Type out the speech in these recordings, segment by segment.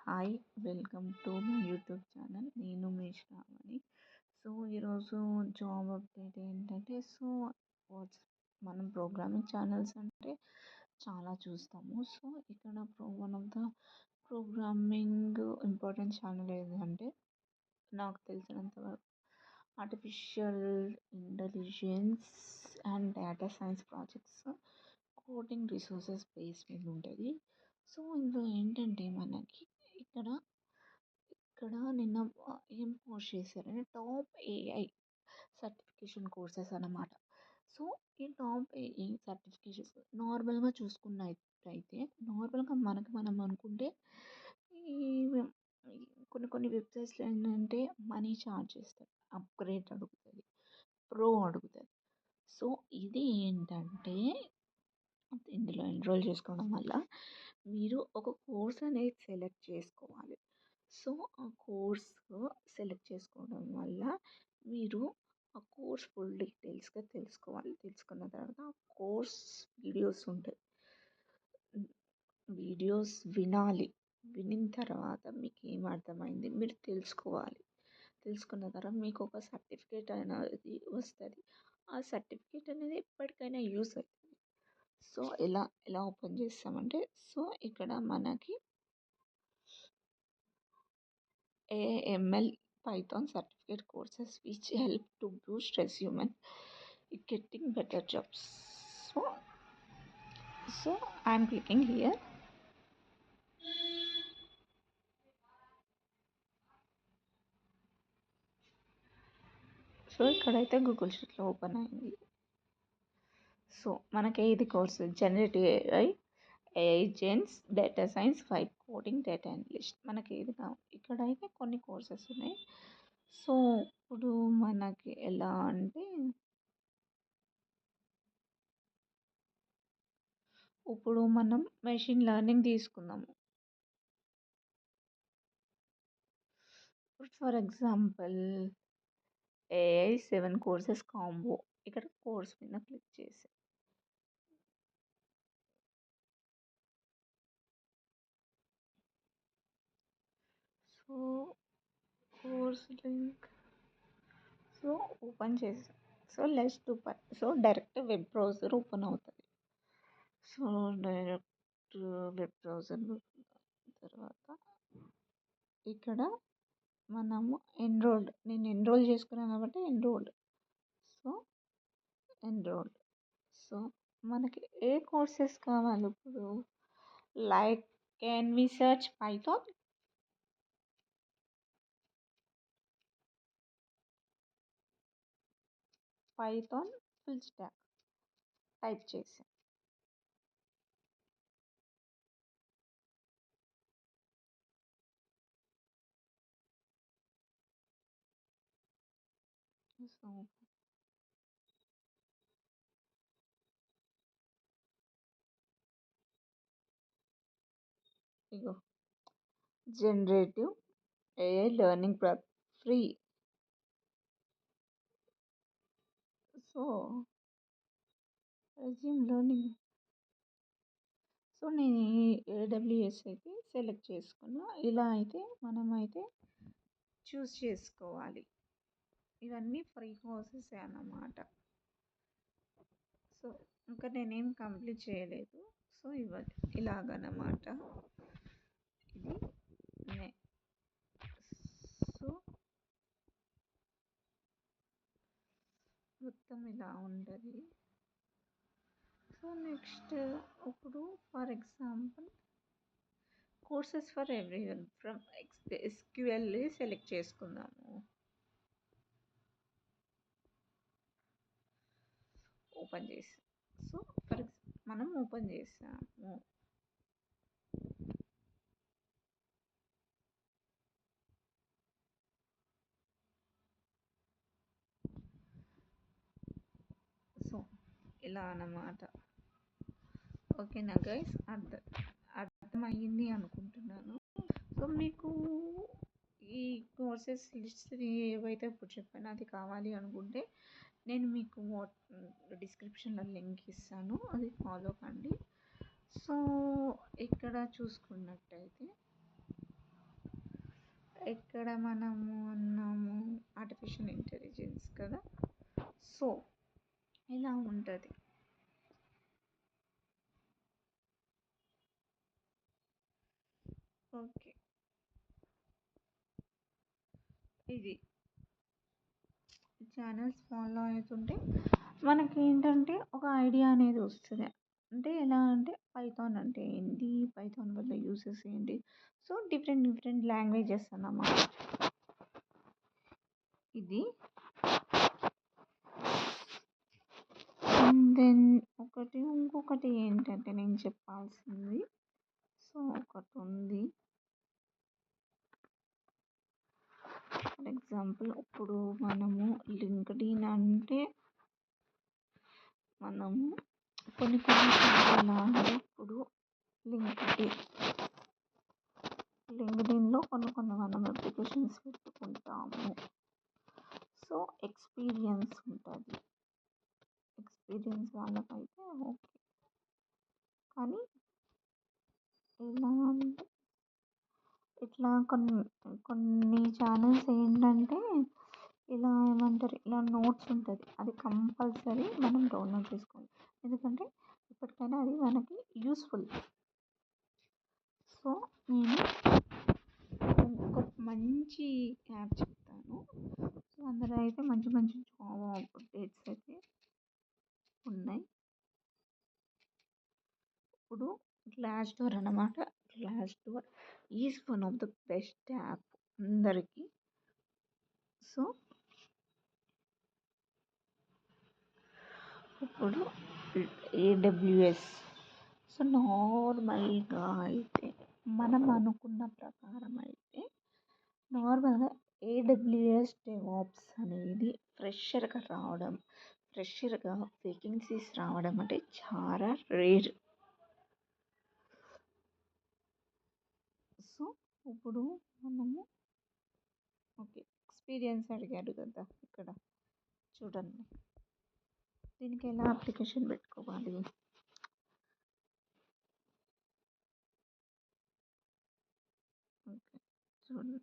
Hi! Welcome to my YouTube channel. నేను మీ శ్రావణి. ఈరోజు job update ఏంటంటే వాట్స్ మనం ప్రోగ్రామింగ్ ఛానల్స్ అంటే చాలా చూస్తాము. ఇక్కడ one of the programming important channel ఏదంటే నాకు తెలిసినంత వరకు artificial intelligence and data science projects coding resources base మీద ఉంటుంది. ఇందులో ఏంటంటే మనకి ఇక్కడ ఇక్కడ నిన్న ఏం పోస్ట్ చేశారంటే టాప్ ఏఐ సర్టిఫికేషన్ కోర్సెస్ అన్నమాట. సో ఈ టాప్ ఏఐ సర్టిఫికేషన్స్ నార్మల్గా చూసుకున్నట్టయితే నార్మల్గా మనం అనుకుంటే ఈ కొన్ని కొన్ని వెబ్సైట్స్లో ఏంటంటే మనీ ఛార్జ్ చేస్తారు, అప్గ్రేడ్ అడుగుతుంది, ప్రో అడుగుతుంది. సో ఇది ఏంటంటే ఇందులో ఎన్రోల్ చేసుకోవడం వల్ల మీరు ఒక కోర్స్ అనేది సెలెక్ట్ చేసుకోవాలి. ఆ కోర్స్ సెలెక్ట్ చేసుకోవడం వల్ల మీరు ఆ కోర్స్ ఫుల్ డీటెయిల్స్గా తెలుసుకోవాలి. తెలుసుకున్న తర్వాత ఆ కోర్స్ వీడియోస్ ఉంటాయి, వీడియోస్ వినాలి. వినిన తర్వాత మీకు ఏం అర్థమైంది మీరు తెలుసుకోవాలి. తెలుసుకున్న తర్వాత మీకు ఒక సర్టిఫికేట్ అనేది వస్తుంది. ఆ సర్టిఫికేట్ అనేది ఎప్పటికైనా యూస్ అవుతుంది. ఎలా ఎలా ఓపెన్ చేస్తామంటే ఇక్కడ మనకి AML Python certificate courses which help to boost resume getting better jobs. So, I'm clicking here. ఇక్కడైతే గూగుల్ షీట్లో ఓపెన్ అయింది. మనకి ఇది కోర్సు జనరేటివ్ ఏఐ జెన్స్ data science 5 coding data analyst. మనకి ఇది ఇక్కడైతే కొన్ని కోర్సెస్ ఉన్నాయి. ఇప్పుడు మనకి ఎలా అంటే ఇప్పుడు మనం మెషిన్ లెర్నింగ్ తీసుకుందాము. For example AI 7 courses combo. ఇక్కడ కోర్స్ మీద క్లిక్ చేసి కోర్స్ లింక్ ఓపెన్ చేసి let's to direct web browser open అవుతుంది. డైరెక్ట్ వెబ్ బ్రౌజర్ తర్వాత ఇక్కడ మనము నేను ఎన్రోల్ చేసుకున్నాను కాబట్టి ఎన్రోల్డ్. మనకి ఏ కోర్సెస్ కావాలి ఇప్పుడు? Like can we search Python full stack type చేసి ఇగో generative AI learning free. Resume learning. నేను AWS అయితే సెలెక్ట్ చేసుకున్నా. ఇలా అయితే మనమైతే చూస్ చేసుకోవాలి. ఇవన్నీ ఫ్రీ కోర్సెస్ అన్నమాట. ఇంకా నేనేం కంప్లీట్ చేయలేదు. ఇలాగనమాట ఇది. మొత్తం ఇలా ఉంటుంది. నెక్స్ట్ ఇప్పుడు for example courses for everyone from SQL select చేసుకుందాము. ఓపెన్ చేసి మనం ఓపెన్ చేసాము. ఇలా అన్నమాట. ఓకేనా గైస్? అర్థమయ్యింది అనుకుంటున్నాను. మీకు ఈ కోర్సెస్ లిస్ట్ ఏవైతే ఇప్పుడు చెప్పానో అది కావాలి అనుకుంటే నేను మీకు డిస్క్రిప్షన్లో లింక్ ఇస్తాను, అది ఫాలో కండి. ఇక్కడ చూసుకున్నట్టయితే ఎక్కడ మనము అన్నాము ఆర్టిఫిషియల్ ఇంటెలిజెన్స్ కదా. సో ఇలా ఉంటుంది. ఓకే, ఇది ఛానల్స్ ఫాలో అవుతుంటే మనకి ఏంటంటే ఒక ఐడియా అనేది వస్తుంది. అంటే ఎలా అంటే పైథాన్ అంటే ఏంటి, పైథాన్ వల్ల యూసెస్ ఏంటి. సో డిఫరెంట్ డిఫరెంట్ లాంగ్వేజెస్ అన్నమాట ఇది. అండ్ దెన్ ఇంకొకటి ఏంటంటే నేను చెప్పాల్సింది. సో ఒకటి ఉంది. ఫర్ ఎగ్జాంపుల్ ఇప్పుడు మనము లింక్డ్ఇన్ అంటే మనము కొన్ని కొన్ని ఎలా అంటే ఇప్పుడు లింక్డ్ఇన్లో కొన్ని మనం అప్లికేషన్స్ పెట్టుకుంటాము. సో ఎక్స్పీరియన్స్ ఉంటుంది. ఎక్స్పీరియన్స్ వాళ్ళకైతే ఓకే. కానీ ఎలా అంటే ఇట్లా కొన్ని కొన్ని ఛానల్స్ ఏంటంటే ఇలా ఏమంటారు, ఇలా నోట్స్ ఉంటుంది, అది కంపల్సరీ మనం డౌన్లోడ్ చేసుకోవాలి. ఎందుకంటే ఇప్పటికైనా అది మనకి యూస్ఫుల్. సో నేను ఒక మంచి యాప్ చెప్తాను. సో అందులో అయితే మంచి మంచి జాబ్ అప్డేట్స్ అయితే ఉన్నాయి. ఇప్పుడు గ్లాస్ డోర్ అన్నమాట. Glass door is one of the best app అందరికీ. సో ఇప్పుడు ఏడబ్ల్యూఎస్. సో నార్మల్గా అయితే మనం అనుకున్న ప్రకారం అయితే నార్మల్గా ఏడబ్ల్యూఎస్ డెవాప్స్ అనేది ఫ్రెషర్గా వేకెన్సీస్ రావడం అంటే చాలా రేర్. సో ఇప్పుడు మనము ఓకే, ఎక్స్పీరియన్స్ అడిగాడు కదా ఇక్కడ, చూడండి దీనికి ఎలా అప్లికేషన్ పెట్టుకోవాలి. ఓకే చూడండి.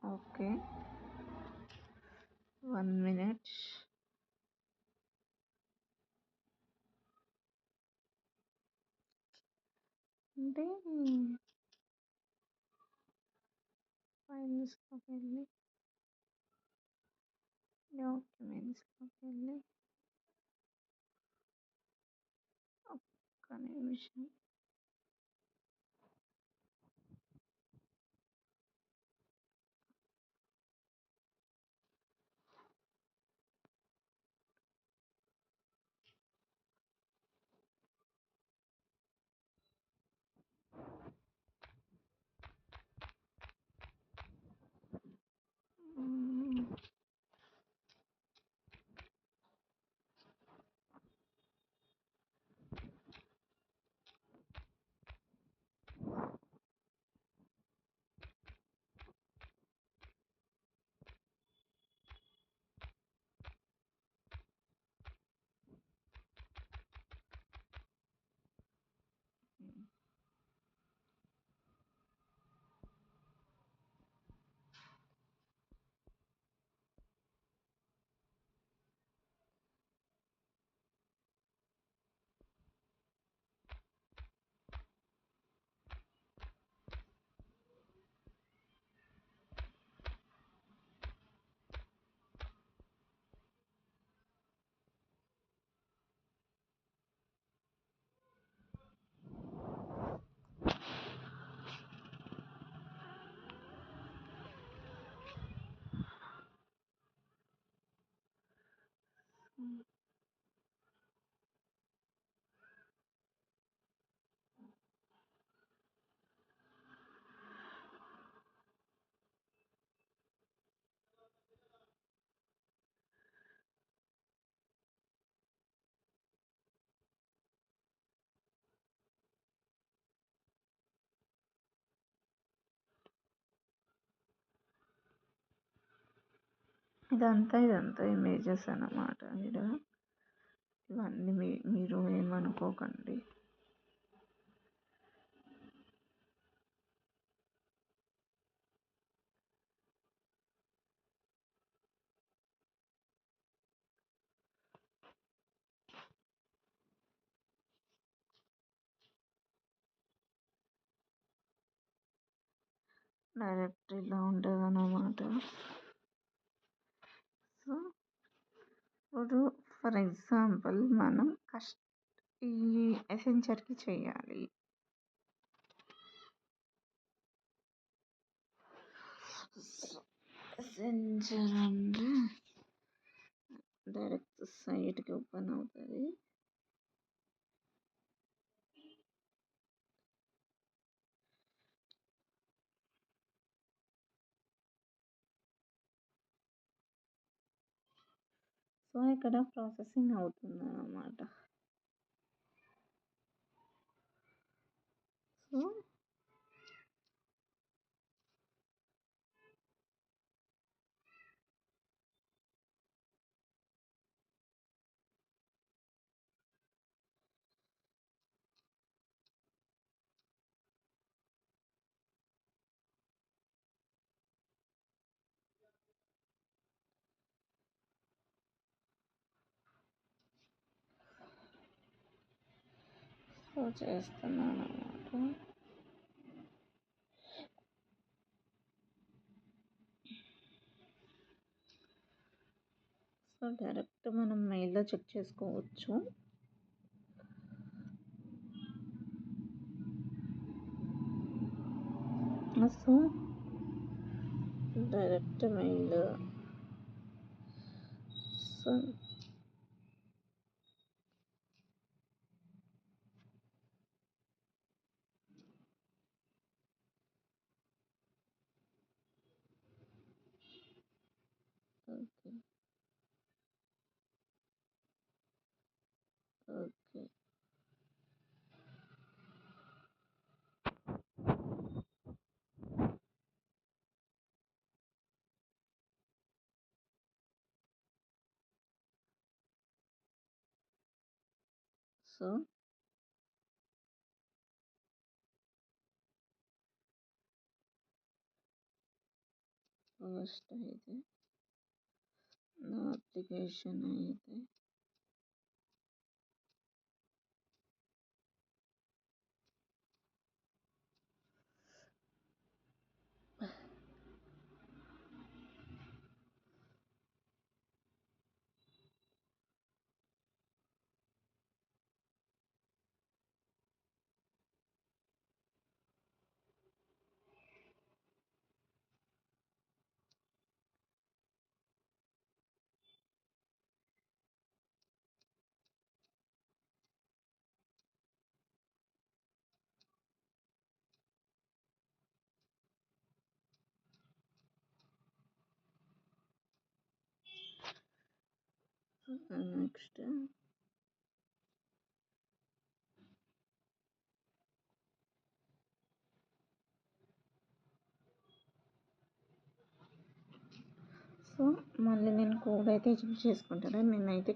Okay 1 minute. అంటే ఫైల్స్లోకి వెళ్ళి డాక్యుమెంట్స్లోకి వెళ్ళి ఒక్క నిమిషం. ఇదంతా ఇమేజెస్ అన్నమాట. ఇవన్నీ మీరు ఏమనుకోకండి. డైరెక్ట్ ఇలా ఉంటుంది అన్నమాట. సో ఇప్పుడు ఫర్ ఎగ్జాంపుల్ మనం ఈ ఎసెంచర్కి చేయాలి. ఎసెంచర్ అంటే డైరెక్ట్ సైట్కి ఓపెన్ అవుతుంది. సో ఇక్కడ ప్రాసెసింగ్ అవుతుంది అన్నమాట. సో చేస్తున్నాను అన్నమాట. సో డైరెక్ట్ మనం మెయిల్లో చెక్ చేసుకోవచ్చు. So direct mail. So okay okay so first అయితే నా అప్లికేషన్ అయితే నెక్స్ట్ సో మళ్ళీ నేను కోడ్ అయితే యూజ్ చేసుకుంటాను. నేనైతే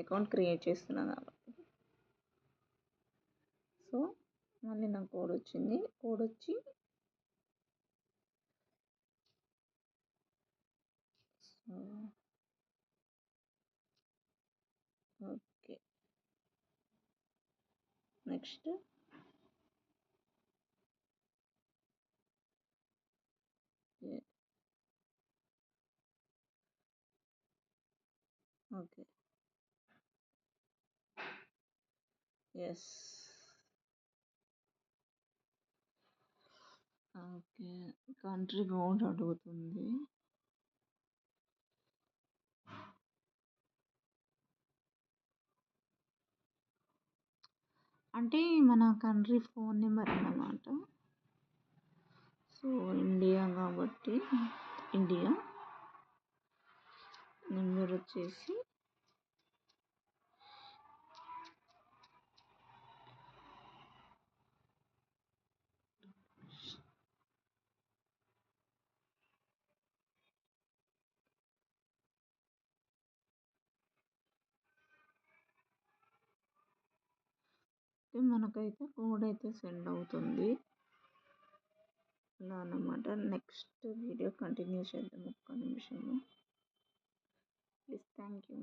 అకౌంట్ క్రియేట్ చేస్తున్నాను కాబట్టి. సో మళ్ళీ నాకు కోడ్ వచ్చింది. కోడ్ వచ్చి okay next okay yes okay country code అడుగుతుంది. అంటే మన కంట్రీ ఫోన్ నెంబర్ అన్నమాట. సో ఇండియా కాబట్టి ఇండియా నెంబర్ వచ్చేసి అయితే మనకైతే కోడ్ అయితే సెండ్ అవుతుంది. ఇలా అన్నమాట. నెక్స్ట్ వీడియో కంటిన్యూ చేద్దాం ఒక్క నిమిషము. Please thank you.